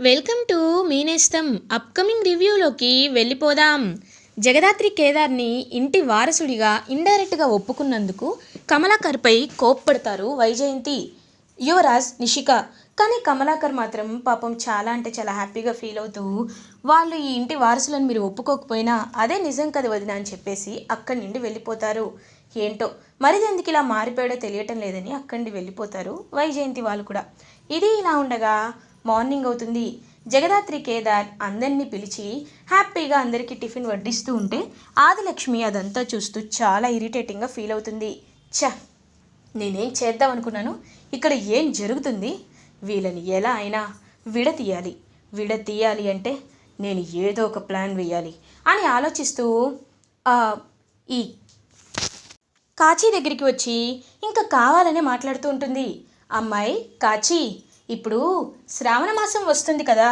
Welcome to మీనేస్తం upcoming రివ్యూలోకి వెళ్ళిపోదాం. జగదాత్రి కేదార్ని ఇంటి వారసుడిగా ఇండైరెక్ట్గా ఒప్పుకున్నందుకు కమలాకర్పై కోప్పడతారు వైజయంతి, యువరాజ్, నిషిక. కానీ కమలాకర్ మాత్రం పాపం చాలా అంటే చాలా హ్యాపీగా ఫీల్ అవుతూ వాళ్ళు ఈ ఇంటి వారసులను మీరు ఒప్పుకోకపోయినా అదే నిజం కదా వదిన అని చెప్పేసి అక్కడి నుండి వెళ్ళిపోతారు. ఏంటో మరిది ఎందుకు ఇలా మారిపోయాడో తెలియటం లేదని అక్కడి నుండి వెళ్ళిపోతారు వైజయంతి వాళ్ళు కూడా. ఇది ఇలా ఉండగా మార్నింగ్ అవుతుంది. జగదాత్రి కేదార్ అందరినీ పిలిచి హ్యాపీగా అందరికీ టిఫిన్ వడ్డిస్తూ ఉంటే ఆదిలక్ష్మి అదంతా చూస్తూ చాలా ఇరిటేటింగ్గా ఫీల్ అవుతుంది. నేనేం చేద్దాం అనుకున్నాను, ఇక్కడ ఏం జరుగుతుంది, వీళ్ళని ఎలా అయినా విడతీయాలి అంటే నేను ఏదో ఒక ప్లాన్ వేయాలి అని ఆలోచిస్తూ ఈ కాచీ దగ్గరికి వచ్చి ఇంకా కావాలనే మాట్లాడుతూ ఉంటుంది. అమ్మాయి కాచీ, ఇప్పుడు శ్రావణ మాసం వస్తుంది కదా,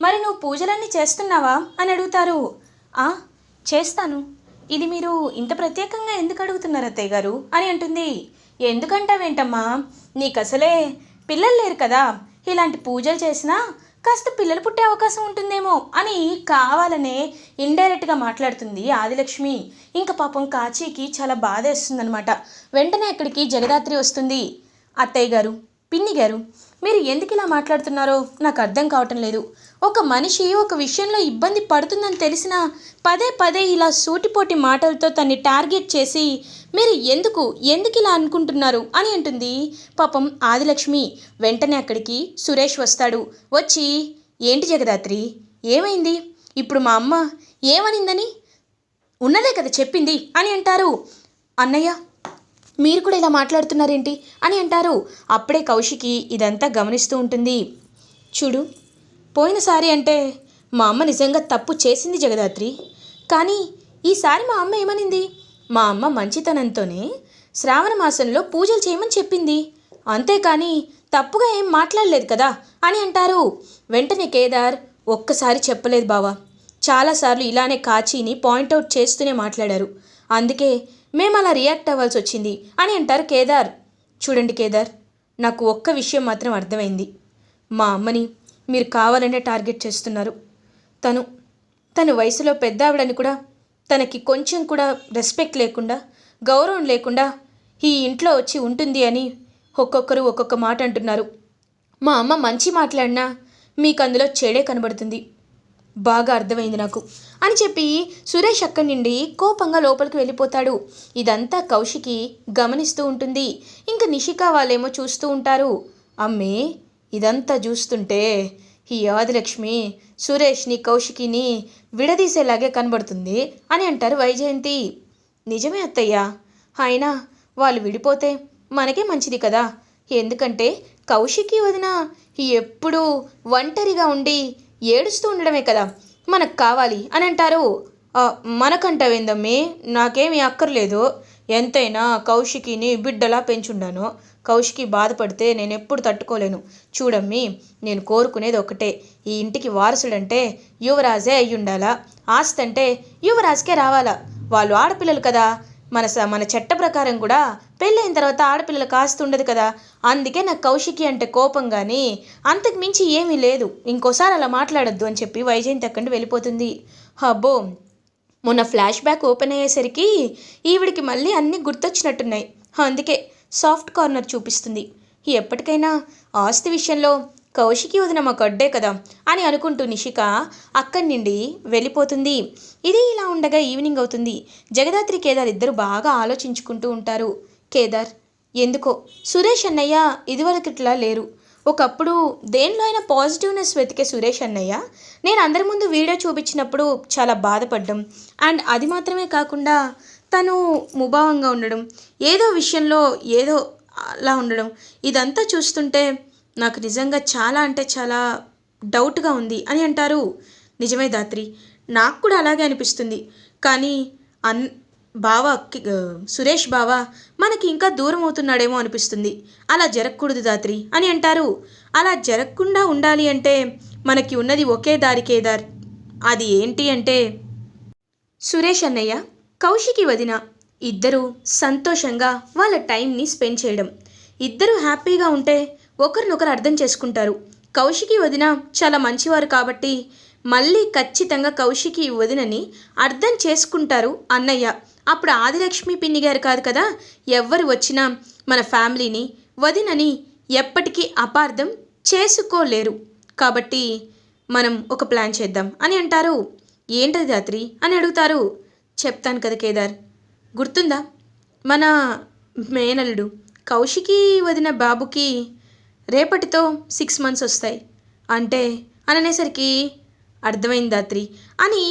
మరి నువ్వు పూజలన్నీ చేస్తున్నావా అని అడుగుతారు. చేస్తాను. ఇది మీరు ఇంత ప్రత్యేకంగా ఎందుకు అడుగుతున్నారు అత్తయ్య గారు అని అంటుంది. ఎందుకంటావేంటమ్మా, నీకు అసలే పిల్లలు లేరు కదా, ఇలాంటి పూజలు చేసినా కాస్త పిల్లలు పుట్టే అవకాశం ఉంటుందేమో అని కావాలనే ఇండైరెక్ట్గా మాట్లాడుతుంది ఆదిలక్ష్మి. ఇంకా పాపం కాచీకి చాలా బాధ వేస్తుందనమాట. వెంటనే అక్కడికి జగదాత్రి వస్తుంది. అత్తయ్య గారు, పిన్ని గారు, మీరు ఎందుకు ఇలా మాట్లాడుతున్నారో నాకు అర్థం కావటం లేదు. ఒక మనిషి ఒక విషయంలో ఇబ్బంది పడుతుందని తెలిసినా పదే పదే ఇలా సూటిపోటి మాటలతో తన్ని టార్గెట్ చేసి మీరు ఎందుకు ఇలా అనుకుంటున్నారు అని అంటుంది పాపం ఆదిలక్ష్మి. వెంటనే అక్కడికి సురేష్ వస్తాడు. వచ్చి, ఏంటి జగదాత్రి, ఏమైంది, ఇప్పుడు మా అమ్మ ఏమనిందని ఉన్నదే కదా చెప్పింది అని అంటారు. అన్నయ్య, మీరు కూడా ఇలా మాట్లాడుతున్నారేంటి అని అంటారు. అప్పుడే కౌశికి ఇదంతా గమనిస్తూ ఉంటుంది. చూడు, పోయినసారి అంటే మా అమ్మ నిజంగా తప్పు చేసింది జగదాత్రి, కానీ ఈసారి మా అమ్మ ఏమనింది, మా అమ్మ మంచితనంతోనే శ్రావణ మాసంలో పూజలు చేయమని చెప్పింది, అంతేకాని తప్పుగా ఏం మాట్లాడలేదు కదా అని అంటారు. వెంటనే కేదార్, ఒక్కసారి చెప్పలేదు బావా, చాలాసార్లు ఇలానే కాచీని పాయింట్అవుట్ చేస్తూనే మాట్లాడారు, అందుకే మేము అలా రియాక్ట్ అవ్వాల్సి వచ్చింది అని అంటారు కేదార్. చూడండి కేదార్, నాకు ఒక్క విషయం మాత్రం అర్థమైంది, మా అమ్మని మీరు కావాలనే టార్గెట్ చేస్తున్నారు. తను వయసులో పెద్ద ఆవిడని కూడా తనకి కొంచెం కూడా రెస్పెక్ట్ లేకుండా, గౌరవం లేకుండా ఈ ఇంట్లో వచ్చి ఉంటుంది అని ఒక్కొక్కరు ఒక్కొక్క మాట అంటున్నారు. మా అమ్మ మంచి మాట్లాడినా మీకు అందులో చెడే కనబడుతుంది, బాగా అర్థమైంది నాకు అని చెప్పి సురేష్ అక్కడి నుండి కోపంగా లోపలికి వెళ్ళిపోతాడు. ఇదంతా కౌశికి గమనిస్తూ ఉంటుంది. ఇంకా నిషిక వాళ్ళేమో చూస్తూ ఉంటారు. అమ్మే, ఇదంతా చూస్తుంటే ఈ ఆదిలక్ష్మి సురేష్ని కౌశికిని విడదీసేలాగే కనబడుతుంది అని అంటారు వైజయంతి. నిజమే అత్తయ్య, అయినా వాళ్ళు విడిపోతే మనకే మంచిది కదా, ఎందుకంటే కౌశికి వదిన ఎప్పుడూ ఒంటరిగా ఉండి ఏడుస్తూ ఉండడమే కదా మనకు కావాలి అని అంటారు. మనకంటావేందమ్మే, నాకేమీ అక్కర్లేదు, ఎంతైనా కౌశికిని బిడ్డలా పెంచుండాను, కౌశికి బాధపడితే నేను ఎప్పుడు తట్టుకోలేను. చూడమ్మి, నేను కోరుకునేది ఒకటే, ఈ ఇంటికి వారసుడంటే యువరాజే అయ్యుండాలా, ఆస్తి అంటే యువరాజుకే రావాలా. వాళ్ళు ఆడపిల్లలు కదా, మన చట్ట ప్రకారం కూడా పెళ్ళైన తర్వాత ఆడపిల్లలకు ఆస్తి ఉండదు కదా, అందుకే నాకు కౌశికి అంటే కోపం, కానీ అంతకు మించి ఏమీ లేదు, ఇంకోసారి అలా మాట్లాడొద్దు అని చెప్పి వైజయంతి అక్కడి వెళ్ళిపోతుంది. అబ్బో, మొన్న ఫ్లాష్ బ్యాక్ ఓపెన్ అయ్యేసరికి ఈవిడికి మళ్ళీ అన్నీ గుర్తొచ్చినట్టున్నాయి, అందుకే సాఫ్ట్ కార్నర్ చూపిస్తుంది. ఎప్పటికైనా ఆస్తి విషయంలో కౌశికి వదిన మాకు అడ్డే కదా అని అనుకుంటూ నిషిక అక్కడి నుండి వెళ్ళిపోతుంది. ఇది ఇలా ఉండగా ఈవినింగ్ అవుతుంది. జగదాత్రి కేదార్ ఇద్దరు బాగా ఆలోచించుకుంటూ ఉంటారు. కేదార్, ఎందుకో సురేష్ అన్నయ్య ఇదివరకట్లా లేరు. ఒకప్పుడు దేనిలో అయినా పాజిటివ్నెస్ వెతికే సురేష్ అన్నయ్య నేను అందరి ముందు వీడియో చూపించినప్పుడు చాలా బాధపడ్డం, అండ్ అది మాత్రమే కాకుండా తను ముభావంగా ఉండడం, ఏదో విషయంలో ఏదో అలా ఉండడం, ఇదంతా చూస్తుంటే నాకు నిజంగా చాలా అంటే చాలా డౌట్గా ఉంది అని అంటారు. నిజమే దాత్రి, నాకు కూడా అలాగే అనిపిస్తుంది, కానీ సురేష్ బావ మనకి ఇంకా దూరం అవుతున్నాడేమో అనిపిస్తుంది, అలా జరగకూడదు దాత్రి అని అంటారు. అలా జరగకుండా ఉండాలి అంటే మనకి ఉన్నది ఒకే దారి కేదార్, అది ఏంటి అంటే సురేష్ అన్నయ్య, కౌశికి వదిన ఇద్దరూ సంతోషంగా వాళ్ళ టైంని స్పెండ్ చేయడం. ఇద్దరూ హ్యాపీగా ఉంటే ఒకరినొకరు అర్థం చేసుకుంటారు, కౌశికి వదిన చాలా మంచివారు కాబట్టి మళ్ళీ ఖచ్చితంగా కౌశికి వదినని అర్థం చేసుకుంటారు అన్నయ్య. అప్పుడు ఆదిలక్ష్మి పిన్ని గారు కాదు కదా, ఎవ్వరు వచ్చినా మన ఫ్యామిలీని వదినని ఎప్పటికీ అపార్థం చేసుకోలేరు. కాబట్టి మనం ఒక ప్లాన్ చేద్దాం అని అంటారు. ఏంటది రాత్రి అని అడుగుతారు. చెప్తాను కదా కేదార్, గుర్తుందా మన మేనల్లుడు కౌశికి వదిన బాబుకి రేపటితో 6 months వస్తాయి అంటే అని అనేసరికి అర్థమైంది దాత్రి అని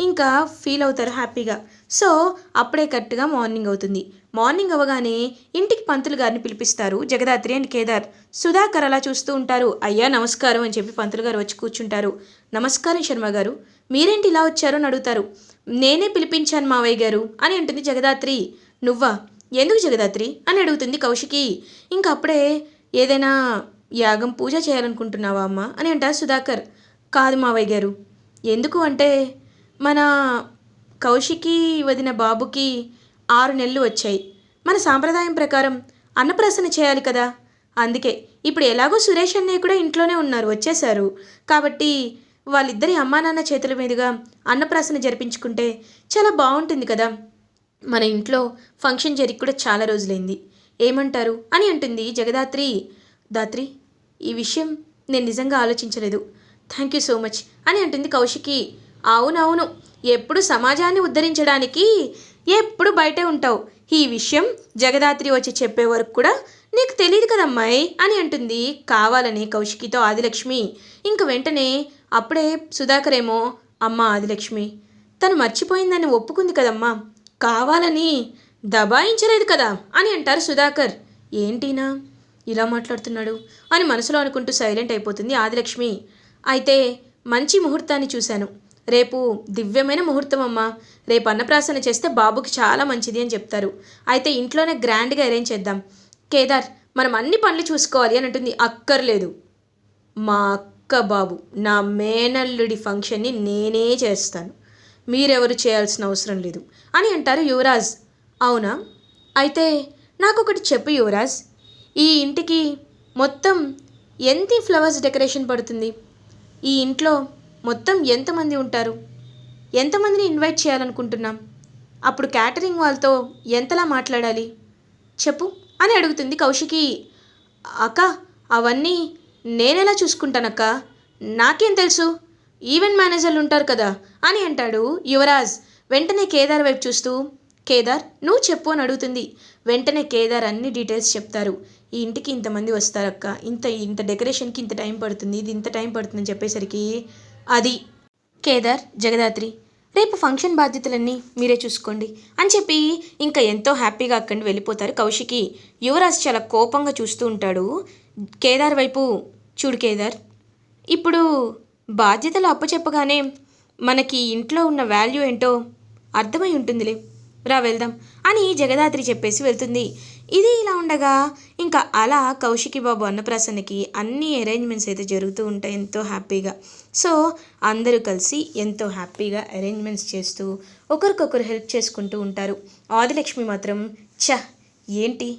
ఇంకా ఫీల్ అవుతారు హ్యాపీగా. సో అప్పుడే కరెక్ట్గా మార్నింగ్ అవుతుంది. మార్నింగ్ అవ్వగానే ఇంటికి పంతులు గారిని పిలిపిస్తారు జగదాత్రి అండ్ కేదార్. సుధాకర్ అలా చూస్తూ ఉంటారు. అయ్యా నమస్కారం అని చెప్పి పంతులు గారు వచ్చి కూర్చుంటారు. నమస్కారం శర్మ గారు, మీరేంటి ఇలా వచ్చారు అని అడుగుతారు. నేనే పిలిపించాను మావయ్య గారు అని అంటుంది జగదాత్రి. నువ్వా, ఎందుకు జగదాత్రి అని అడుగుతుంది కౌశికి. ఇంకా అప్పుడే ఏదైనా యాగం పూజ చేయాలనుకుంటున్నావా అమ్మ అని అంటారు సుధాకర్. కాదు మావయ్య గారు, ఎందుకు అంటే మన కౌశికి వదిన బాబుకి 6 నెలలు వచ్చాయి. మన సాంప్రదాయం ప్రకారం అన్నప్రాసన చేయాలి కదా, అందుకే. ఇప్పుడు ఎలాగో సురేష్ అన్నయ్య కూడా ఇంట్లోనే ఉన్నారు, వచ్చేశారు. కాబట్టి వాళ్ళిద్దరి అమ్మా నాన్న చేతుల మీదుగా అన్నప్రాసన జరిపించుకుంటే చాలా బాగుంటుంది కదా. మన ఇంట్లో ఫంక్షన్ జరిగి కూడా చాలా రోజులైంది, ఏమంటారు అని అంటుంది జగదాత్రి. దాత్రి, ఈ విషయం నేను నిజంగా ఆలోచించలేదు, థ్యాంక్ యూ సో మచ్ అని అంటుంది కౌశికి. అవునవును, ఎప్పుడు సమాజాన్ని ఉద్ధరించడానికి ఎప్పుడు బయటే ఉంటావు. ఈ విషయం జగదాత్రి వచ్చి చెప్పే వరకు కూడా నీకు తెలియదు కదమ్మాయి అని అంటుంది కావాలని కౌశికితో ఆదిలక్ష్మి. ఇంక వెంటనే అప్పుడే సుధాకర్ ఏమో, అమ్మ ఆదిలక్ష్మి తను మర్చిపోయిందని ఒప్పుకుంది కదమ్మా, కావాలని దబాయించలేదు కదా అని అంటారు సుధాకర్. ఏంటినా ఇలా మాట్లాడుతున్నాడు అని మనసులో అనుకుంటూ సైలెంట్ అయిపోతుంది ఆదిలక్ష్మి. అయితే మంచి ముహూర్తాన్ని చూశాను, రేపు దివ్యమైన ముహూర్తం అమ్మా, రేపు అన్నప్రాసన చేస్తే బాబుకి చాలా మంచిది అని చెప్తారు. అయితే ఇంట్లోనే గ్రాండ్గా అరేంజ్ చేద్దాం. కేదార్, మనం అన్ని పనులు చూసుకోవాలి అని అంటుంది. అక్కర్లేదు, మా అక్క బాబు నా మేనల్లుడి ఫంక్షన్ని నేనే చేస్తాను, మీరెవరు చేయాల్సిన అవసరం లేదు అని అంటారు యువరాజ్. అవునా, అయితే నాకొకటి చెప్పు యువరాజ్, ఈ ఇంటికి మొత్తం ఎంత ఫ్లవర్స్ డెకరేషన్ పడుతుంది? ఈ ఇంట్లో మొత్తం ఎంతమంది ఉంటారు? ఎంతమందిని ఇన్వైట్ చేయాలనుకుంటున్నాం? అప్పుడు క్యాటరింగ్ వాళ్ళతో ఎంతలా మాట్లాడాలి చెప్పు అని అడుగుతుంది కౌశికి. అక్క, అవన్నీ నేనెలా చూసుకుంటానక్క, నాకేం తెలుసు, ఈవెంట్ మేనేజర్లు ఉంటారు కదా అని అంటాడు యువరాజ్. వెంటనే కేదార్ వైపు చూస్తూ, కేదార్ నువ్వు చెప్పు అని అడుగుతుంది. వెంటనే కేదార్ అన్ని డీటెయిల్స్ చెప్తారు. ఈ ఇంటికి ఇంతమంది వస్తారక్క, ఇంత డెకరేషన్కి ఇంత టైం పడుతుంది, ఇది ఇంత టైం పడుతుందని చెప్పేసరికి అది కేదార్, జగదాత్రి రేపు ఫంక్షన్ బాధ్యతలన్నీ మీరే చూసుకోండి అని చెప్పి ఇంకా ఎంతో హ్యాపీగా అక్కడి వెళ్ళిపోతారు కౌశికి. యువరాజ్ చాలా కోపంగా చూస్తూ ఉంటాడు కేదార్ వైపు. చూడు కేదార్, ఇప్పుడు బాధ్యతలు అప్పచెప్పగానే మనకి ఇంట్లో ఉన్న వాల్యూ ఏంటో అర్థమై ఉంటుందిలే, రా వెళ్దాం అని జగదాత్రి చెప్పేసి వెళ్తుంది. ఇది ఇలా ఉండగా ఇంకా అలా కౌశికి బాబు అన్నప్రాసన్నకి అన్ని అరేంజ్మెంట్స్ అయితే జరుగుతూ ఉంటాయి ఎంతో హ్యాపీగా. సో అందరూ కలిసి ఎంతో హ్యాపీగా అరేంజ్మెంట్స్ చేస్తూ ఒకరికొకరు హెల్ప్ చేసుకుంటూ ఉంటారు. ఆదిలక్ష్మి మాత్రం ఏంటి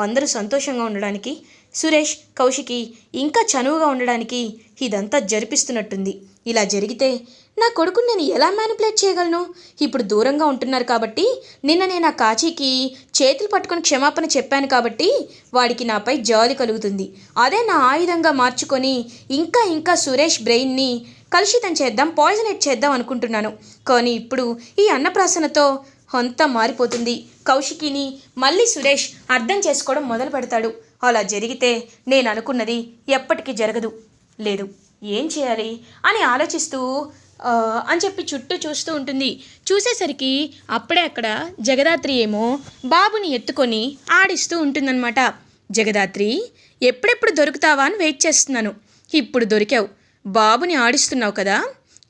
అందరూ సంతోషంగా ఉండడానికి, సురేష్ కౌశికి ఇంకా చనువుగా ఉండడానికి ఇదంతా జరిపిస్తున్నట్టుంది. ఇలా జరిగితే నా కొడుకుని నేను ఎలా మ్యానిపులేట్ చేయగలను? ఇప్పుడు దూరంగా ఉంటున్నారు కాబట్టి, నిన్న నేను ఆ కాచీకి చేతులు పట్టుకొని క్షమాపణ చెప్పాను కాబట్టి వాడికి నాపై జాలి కలుగుతుంది. అదే నా ఆయుధంగా మార్చుకొని ఇంకా సురేష్ బ్రెయిన్ని కలుషితం చేద్దాం, పాయిజనేట్ చేద్దాం అనుకుంటున్నాను. కానీ ఇప్పుడు ఈ అన్నప్రాసనతో అంతా మారిపోతుంది. కౌశికిని మళ్ళీ సురేష్ అర్థం చేసుకోవడం మొదలు పెడతాడు. అలా జరిగితే నేను అనుకున్నది ఎప్పటికీ జరగదు. లేదు, ఏం చేయాలి అని ఆలోచిస్తూ అని చెప్పి చుట్టూ చూస్తూ ఉంటుంది. చూసేసరికి అప్పుడే అక్కడ జగదాత్రి ఏమో బాబుని ఎత్తుకొని ఆడిస్తూ ఉంటుందన్నమాట. జగదాత్రి, ఎప్పుడెప్పుడు దొరుకుతావా అని వెయిట్ చేస్తున్నాను. ఇప్పుడు దొరికావు, బాబుని ఆడిస్తున్నావు కదా,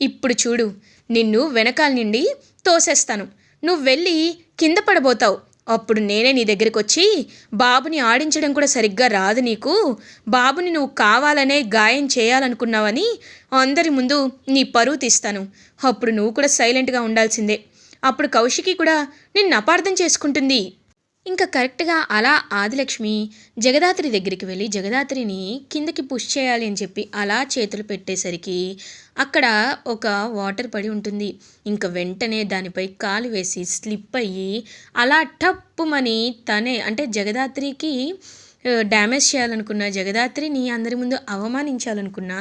ఇప్పుడు చూడు నిన్ను వెనకాల నుండి తోసేస్తాను, నువ్వు వెళ్ళి కింద పడబోతావు. అప్పుడు నేనే నీ దగ్గరికి వచ్చి, బాబుని ఆడించడం కూడా సరిగ్గా రాదు నీకు, బాబుని నువ్వు కావాలనే గాయం చేయాలనుకున్నావని అందరి ముందు నీ పరువు తీస్తాను. అప్పుడు నువ్వు కూడా సైలెంట్గా ఉండాల్సిందే. అప్పుడు కౌశికి కూడా నిన్ను అపార్థం చేసుకుంటుంది. ఇంకా కరెక్ట్గా అలా ఆదిలక్ష్మి జగదాత్రి దగ్గరికి వెళ్ళి జగదాత్రిని కిందకి పుష్ చేయాలి అని చెప్పి అలా చేతులు పెట్టేసరికి అక్కడ ఒక వాటర్ పడి ఉంటుంది. ఇంకా వెంటనే దానిపై కాలు వేసి స్లిప్ అయ్యి అలా టప్పుమని తనే అంటే జగదాత్రికి డ్యామేజ్ చేయాలనుకున్న జగదాత్రిని అందరి ముందు అవమానించాలనుకున్న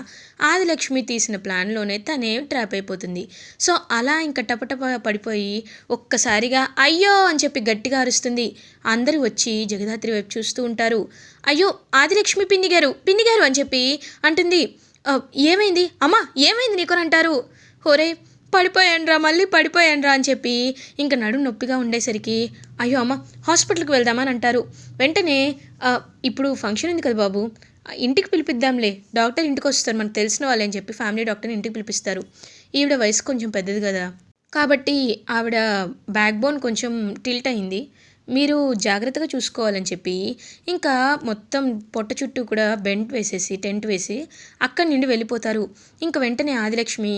ఆదిలక్ష్మి తీసిన ప్లాన్లోనే తనే ట్రాప్ అయిపోతుంది. సో అలా ఇంకా టపటప పడిపోయి ఒక్కసారిగా అయ్యో అని చెప్పి గట్టిగా అరుస్తుంది. అందరూ వచ్చి జగదాత్రి వైపు చూస్తూ ఉంటారు. అయ్యో ఆదిలక్ష్మి పిన్ని గారు అని చెప్పి అంటుంది. ఏమైంది అమ్మా, ఏమైంది నీకు అని అంటారు. హోరే మళ్ళీ పడిపోయానురా అని చెప్పి ఇంకా నడుము నొప్పిగా ఉండేసరికి అయ్యో అమ్మ హాస్పిటల్కి వెళ్దామని అంటారు. వెంటనే ఇప్పుడు ఫంక్షన్ ఉంది కదా బాబు, ఇంటికి పిలిపిద్దాంలే, డాక్టర్ ఇంటికి వస్తారు మనకు తెలిసిన వాళ్ళే అని చెప్పి ఫ్యామిలీ డాక్టర్ని ఇంటికి పిలిపిస్తారు. ఈవిడ వయసు కొంచెం పెద్దది కదా, కాబట్టి ఆవిడ బ్యాక్ బోన్ కొంచెం టిల్ట్ అయింది, మీరు జాగ్రత్తగా చూసుకోవాలని చెప్పి ఇంకా మొత్తం పొట్ట చుట్టూ కూడా బెంట్ వేసేసి టెంట్ వేసి అక్కడి నుండి వెళ్ళిపోతారు. ఇంకా వెంటనే ఆదిలక్ష్మి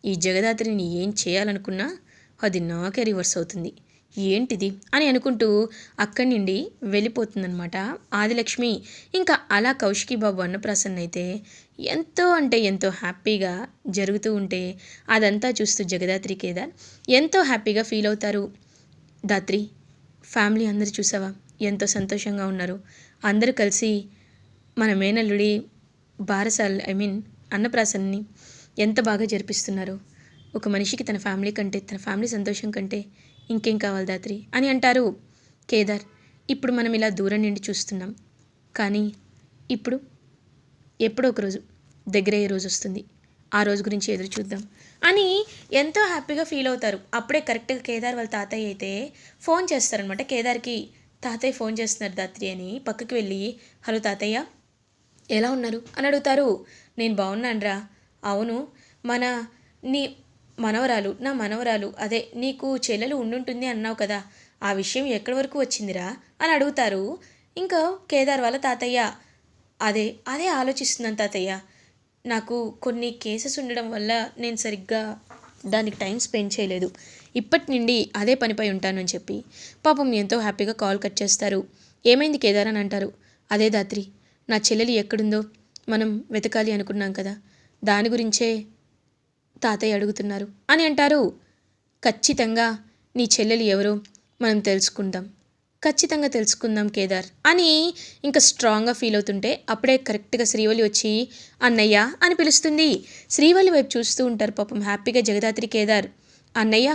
ఈ జగదాత్రిని ఏం చేయాలనుకున్నా అది నాకే రివర్స్ అవుతుంది, ఏంటిది అని అనుకుంటూ అక్కడి నుండి వెళ్ళిపోతుందనమాట ఆదిలక్ష్మి. ఇంకా అలా కౌశికి బాబు అన్నప్రాసన్న అయితే ఎంతో అంటే ఎంతో హ్యాపీగా జరుగుతూ ఉంటే అదంతా చూస్తూ జగదాత్రి కేదార్ ఎంతో హ్యాపీగా ఫీల్ అవుతారు. దాత్రి ఫ్యామిలీ అందరూ చూసావా ఎంతో సంతోషంగా ఉన్నారు, అందరూ కలిసి మన మేనల్లుడి బారసాల అన్నప్రాసన్ని ఎంత బాగా జరిపిస్తున్నారు. ఒక మనిషికి తన ఫ్యామిలీ కంటే తన ఫ్యామిలీ సంతోషం కంటే ఇంకేం కావాలి దాత్రి అని అంటారు. కేదార్ ఇప్పుడు మనం ఇలా దూరం నుండి చూస్తున్నాం, కానీ ఇప్పుడు ఎప్పుడో ఒక రోజు దగ్గరయ్యే రోజు వస్తుంది, ఆ రోజు గురించి ఎదురు చూద్దాం అని ఎంతో హ్యాపీగా ఫీల్ అవుతారు. అప్పుడే కరెక్ట్గా కేదార్ వాళ్ళ తాతయ్య అయితే ఫోన్ చేస్తారనమాట. కేదార్కి తాతయ్య ఫోన్ చేస్తున్నారు దాత్రి అని పక్కకి వెళ్ళి హలో తాతయ్య ఎలా ఉన్నారు అని అడుగుతారు. నేను బాగున్నానురా, అవును నీ మనవరాలు నా మనవరాలు అదే నీకు చెల్లెలు ఉండుంటుంది అన్నావు కదా, ఆ విషయం ఎక్కడి వరకు వచ్చిందిరా అని అడుగుతారు. ఇంకా కేదార్ వాళ్ళ తాతయ్య అదే ఆలోచిస్తున్నాను తాతయ్య, నాకు కొన్ని కేసెస్ ఉండడం వల్ల నేను సరిగ్గా దానికి టైం స్పెండ్ చేయలేదు, ఇప్పటి నుండి అదే పనిపై ఉంటాను అని చెప్పి పాపం ఎంతో హ్యాపీగా కాల్ కట్ చేస్తారు. ఏమైంది కేదార్ అని అంటారు. అదే దాత్రి నా చెల్లెలు ఎక్కడుందో మనం వెతకాలి అనుకున్నాం కదా, దాని గురించే తాతయ్య అడుగుతున్నారు అని అంటారు. ఖచ్చితంగా నీ చెల్లెలు ఎవరో మనం ఖచ్చితంగా తెలుసుకుందాం కేదార్ అని ఇంకా స్ట్రాంగ్గా ఫీల్ అవుతుంటే అప్పుడే కరెక్ట్గా శ్రీవల్లి వచ్చి అన్నయ్య అని పిలుస్తుంది. శ్రీవల్లి వైపు చూస్తూ ఉంటారు పాపం హ్యాపీగా జగదాత్రి కేదార్. అన్నయ్య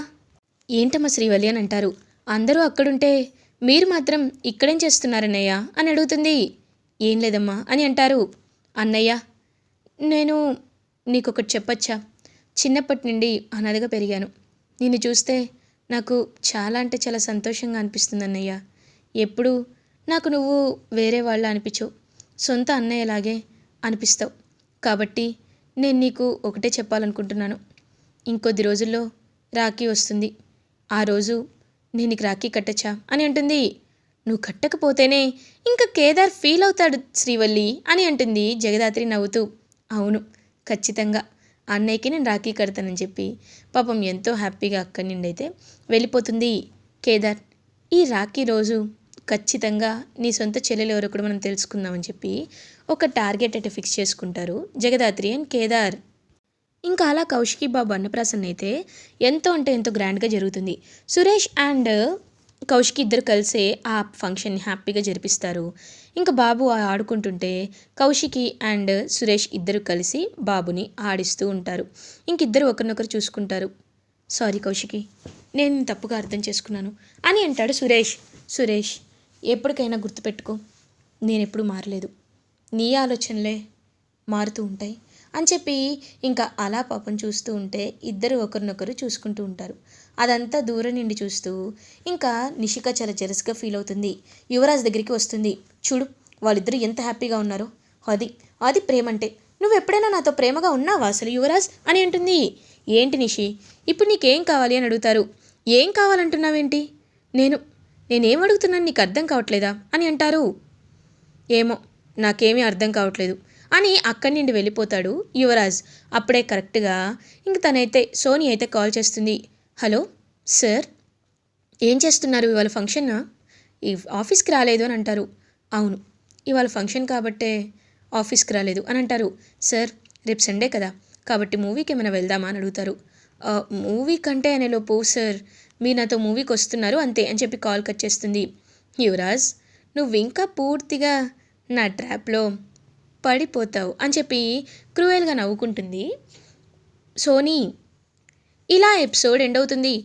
ఏంటమ్మా శ్రీవల్లి అని అంటారు. అందరూ అక్కడుంటే మీరు మాత్రం ఇక్కడేం చేస్తున్నారన్నయ్య అని అడుగుతుంది. ఏం లేదమ్మా అని అంటారు. అన్నయ్య నేను నీకొకటి చెప్పచ్చా, చిన్నప్పటి నుండి అనాథగా పెరిగాను, నిన్ను చూస్తే నాకు చాలా అంటే చాలా సంతోషంగా అనిపిస్తుంది అన్నయ్య, ఎప్పుడు నాకు నువ్వు వేరే వాళ్ళ అనిపించవు, సొంత అన్నయ్యలాగే అనిపిస్తావు, కాబట్టి నేను నీకు ఒకటే చెప్పాలనుకుంటున్నాను, ఇంకొద్ది రోజుల్లో రాఖీ వస్తుంది, ఆ రోజు నేను నీకు రాఖీ కట్టచ్చా అని అంటుంది. నువ్వు కట్టకపోతేనే ఇంకా కేదార్ ఫీల్ అవుతాడు శ్రీవల్లి అని అంటుంది జగదాత్రి నవ్వుతూ. అవును ఖచ్చితంగా అన్నయ్యకి నేను రాఖీ కడతానని చెప్పి పాపం ఎంతో హ్యాపీగా అక్కడి నుండి అయితే వెళ్ళిపోతుంది. కేదార్ ఈ రాఖీ రోజు ఖచ్చితంగా నీ సొంత చెల్లెలు ఎవరో కూడా మనం తెలుసుకుందామని చెప్పి ఒక టార్గెట్ అయితే ఫిక్స్ చేసుకుంటారు జగదాత్రి అండ్ కేదార్. ఇంకా అలా కౌశికి బాబు అన్నప్రాసన్న అయితే ఎంతో అంటే ఎంతో గ్రాండ్గా జరుగుతుంది. సురేష్ అండ్ కౌశికి ఇద్దరు కలిసే ఆ ఫంక్షన్ని హ్యాపీగా జరిపిస్తారు. ఇంకా బాబు ఆడుకుంటుంటే కౌశికి అండ్ సురేష్ ఇద్దరు కలిసి బాబుని ఆడిస్తూ ఉంటారు. ఇంకిద్దరు ఒకరినొకరు చూసుకుంటారు. సారీ కౌశికి, నేను తప్పుగా అర్థం చేసుకున్నాను అని అంటాడు సురేష్. సురేష్ ఎప్పటికైనా గుర్తుపెట్టుకో, నేనెప్పుడు మారలేదు, నీ ఆలోచనలే మారుతూ ఉంటాయి అని చెప్పి ఇంకా అలా పాపం చూస్తూ ఉంటే ఇద్దరు ఒకరినొకరు చూసుకుంటూ ఉంటారు. అదంతా దూరం నుండి చూస్తూ ఇంకా నిషిక చాలా జెలస్గా ఫీల్ అవుతుంది. యువరాజ్ దగ్గరికి వస్తుంది. చూడు వాళ్ళిద్దరూ ఎంత హ్యాపీగా ఉన్నారో, అది ప్రేమ అంటే, నువ్వు ఎప్పుడైనా నాతో ప్రేమగా ఉన్నావా అసలు యువరాజ్ అని అంటుంది. ఏంటి నిషి ఇప్పుడు నీకేం కావాలి అని అడుగుతారు. ఏం కావాలంటున్నావేంటి, నేనేం అడుగుతున్నాను నీకు అర్థం కావట్లేదా అని అంటారు. ఏమో నాకేమీ అర్థం కావట్లేదు అని అక్కడి నుండి వెళ్ళిపోతాడు యువరాజ్. అప్పుడే కరెక్ట్గా ఇంక తనైతే సోని అయితే కాల్ చేస్తుంది. హలో సార్, ఏం చేస్తున్నారు, ఇవాళ ఫంక్షన్నా? ఈ ఆఫీస్కి రాలేదు అని అంటారు. అవును, ఇవాళ ఫంక్షన్ కాబట్టే ఆఫీస్కి రాలేదు అని అంటారు. సార్, రేపు సండే కదా, కాబట్టి మూవీకి ఏమైనా వెళ్దామా అని అడుగుతారు. మూవీ కంటే అనేలోపు, సార్ మీరు నాతో మూవీకి వస్తున్నారు అంతే అని చెప్పి కాల్ కట్ చేస్తుంది. యువరాజ్, నువ్వు ఇంకా పూర్తిగా నా ట్రాప్లో పడిపోతావు అని చెప్పి క్రూయల్గా నవ్వుకుంటుంది సోనీ. ఇలా ఎపిసోడ్ ఎండ్ అవుతుంది.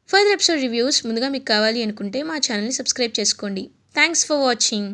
ఫర్దర్ ఎపిసోడ్ రివ్యూస్ ముందుగా మీకు కావాలి అనుకుంటే మా ఛానల్ని సబ్స్క్రైబ్ చేసుకోండి. Thanks for watching.